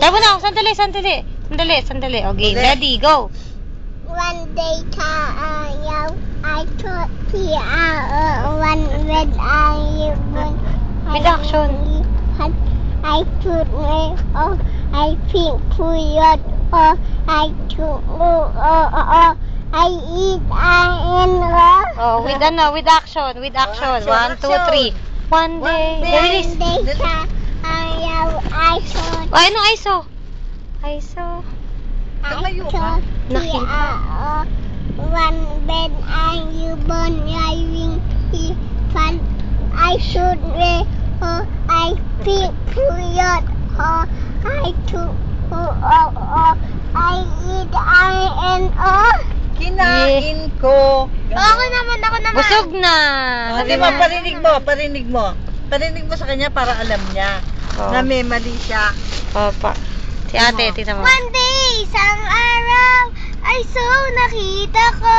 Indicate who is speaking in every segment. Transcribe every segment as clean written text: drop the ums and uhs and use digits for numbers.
Speaker 1: Tayo na, sandali. Okay, ready, go.
Speaker 2: One day I took one when I born.
Speaker 1: With action.
Speaker 2: I took I think food I took I eat and
Speaker 1: Oh, with action. 1, 2, 3. One day. Bilis.
Speaker 2: one day I saw
Speaker 1: Oh, ano ISO? ISO.
Speaker 2: one when I born driving fun I should I think food I took I eat and
Speaker 3: Kinain ko.
Speaker 2: Ako naman.
Speaker 1: Busog na.
Speaker 3: Sabi mo, parinig mo sa kanya para alam niya na may mali siya.
Speaker 1: Opa. Si ate, tingnan mo.
Speaker 2: One day, isang araw, ay nakita ko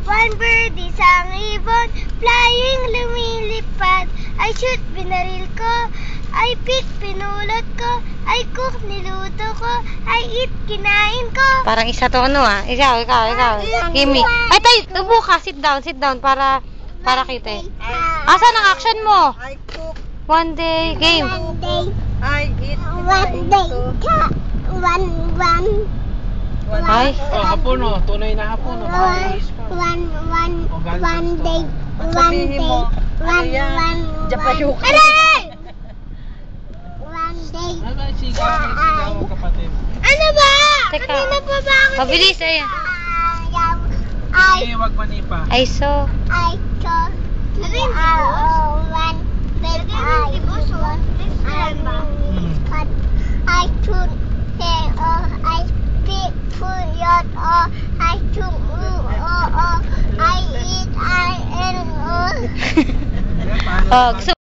Speaker 2: one bird, isang ibon, flying, lumilipad. I shoot, binaril ko. I pick, pinulot ko. I cook, niluto ko. I eat, kinain ko.
Speaker 1: Parang isa to Ikaw. Kimi. Ay, tayo, upo ka. Sit down para kita eh. Asan ang action mo?
Speaker 3: I cook.
Speaker 1: One day, game.
Speaker 2: One day,
Speaker 3: I eat.
Speaker 1: Ay.
Speaker 4: Hapon o. Tunay na hapon o.
Speaker 2: one day,
Speaker 3: Sabihin mo, ano yan? Japayuki.
Speaker 2: one day,
Speaker 4: Sigaw mo kapatid.
Speaker 2: ano ba?
Speaker 1: Teka.
Speaker 2: Kanina pa ba ako?
Speaker 1: Mabilis, ayan.
Speaker 4: Sige, wag manipa.
Speaker 1: ISO.
Speaker 2: I saw one when I I took I pick food I took I eat I and
Speaker 1: Oh, gusto